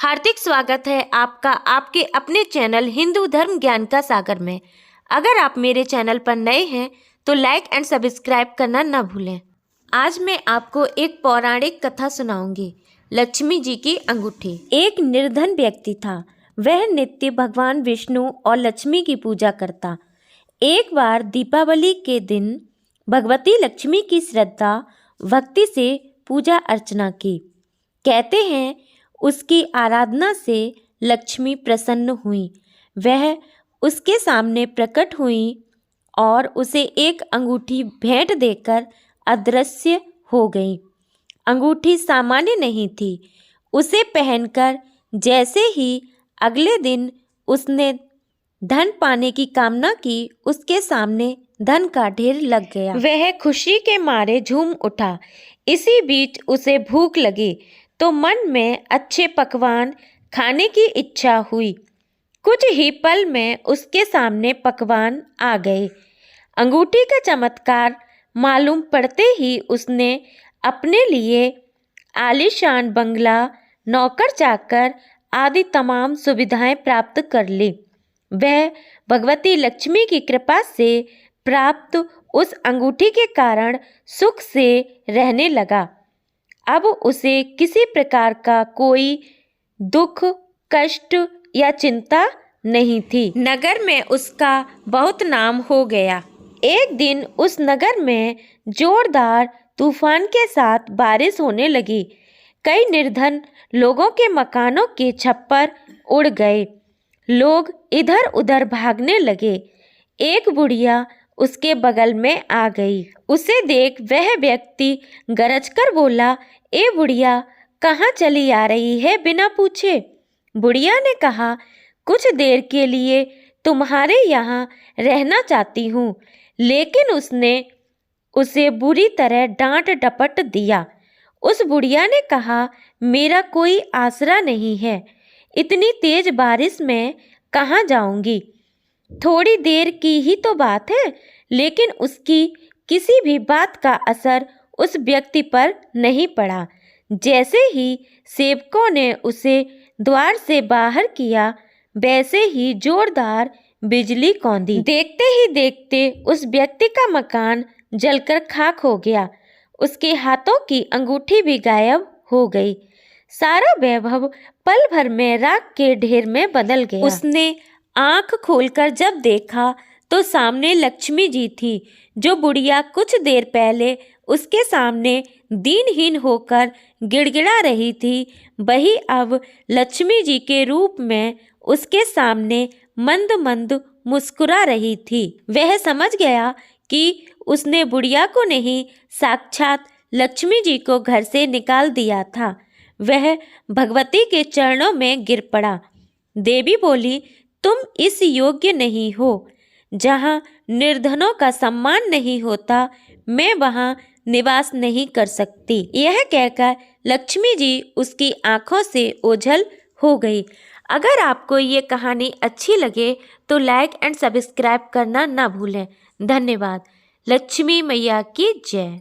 हार्दिक स्वागत है आपका आपके अपने चैनल हिंदू धर्म ज्ञान का सागर में। अगर आप मेरे चैनल पर नए हैं तो लाइक एंड सब्सक्राइब करना न भूलें। आज मैं आपको एक पौराणिक कथा सुनाऊंगी, लक्ष्मी जी की अंगूठी। एक निर्धन व्यक्ति था। वह नित्य भगवान विष्णु और लक्ष्मी की पूजा करता। एक बार दीपावली के दिन भगवती लक्ष्मी की श्रद्धा भक्ति से पूजा अर्चना की। कहते हैं उसकी आराधना से लक्ष्मी प्रसन्न हुई। वह उसके सामने प्रकट हुई और उसे एक अंगूठी भेंट देकर अदृश्य हो गई। अंगूठी सामान्य नहीं थी। उसे पहनकर जैसे ही अगले दिन उसने धन पाने की कामना की, उसके सामने धन का ढेर लग गया। वह खुशी के मारे झूम उठा। इसी बीच उसे भूख लगी तो मन में अच्छे पकवान खाने की इच्छा हुई। कुछ ही पल में उसके सामने पकवान आ गए। अंगूठी का चमत्कार मालूम पड़ते ही उसने अपने लिए आलीशान बंगला, नौकर चाकर आदि तमाम सुविधाएं प्राप्त कर ली। वह भगवती लक्ष्मी की कृपा से प्राप्त उस अंगूठी के कारण सुख से रहने लगा। अब उसे किसी प्रकार का कोई दुख, कष्ट या चिंता नहीं थी। नगर में उसका बहुत नाम हो गया। एक दिन उस नगर में जोरदार तूफान के साथ बारिश होने लगी। कई निर्धन लोगों के मकानों के छप्पर उड़ गए। लोग इधर उधर भागने लगे। एक बुढ़िया उसके बगल में आ गई। उसे देख वह व्यक्ति गरजकर बोला, ए बुढ़िया, कहाँ चली आ रही है बिना पूछे? बुढ़िया ने कहा, कुछ देर के लिए तुम्हारे यहाँ रहना चाहती हूँ। लेकिन उसने उसे बुरी तरह डांट डपट दिया। उस बुढ़िया ने कहा, मेरा कोई आसरा नहीं है। इतनी तेज बारिश में कहाँ जाऊंगी? थोड़ी देर की ही तो बात है। लेकिन उसकी किसी भी बात का असर उस व्यक्ति पर नहीं पड़ा। जैसे ही सेवकों ने उसे द्वार से बाहर किया, वैसे ही जोरदार बिजली कौंधी। देखते ही देखते उस व्यक्ति का मकान जलकर खाक हो गया। उसके हाथों की अंगूठी भी गायब हो गई। सारा वैभव पल भर में राख के ढेर में बदल गया। उसने आंख खोलकर जब देखा तो सामने लक्ष्मी जी थी। जो बुढ़िया कुछ देर पहले उसके सामने दीनहीन होकर गिड़गिड़ा रही थी, वही अब लक्ष्मी जी के रूप में उसके सामने मंद मंद मुस्कुरा रही थी। वह समझ गया कि उसने बुढ़िया को नहीं, साक्षात लक्ष्मी जी को घर से निकाल दिया था। वह भगवती के चरणों में गिर पड़ा। देवी बोली, तुम इस योग्य नहीं हो। जहाँ निर्धनों का सम्मान नहीं होता, मैं वहाँ निवास नहीं कर सकती। यह कहकर लक्ष्मी जी उसकी आंखों से ओझल हो गई। अगर आपको ये कहानी अच्छी लगे तो लाइक एंड सब्सक्राइब करना ना भूलें। धन्यवाद। लक्ष्मी मैया की जय।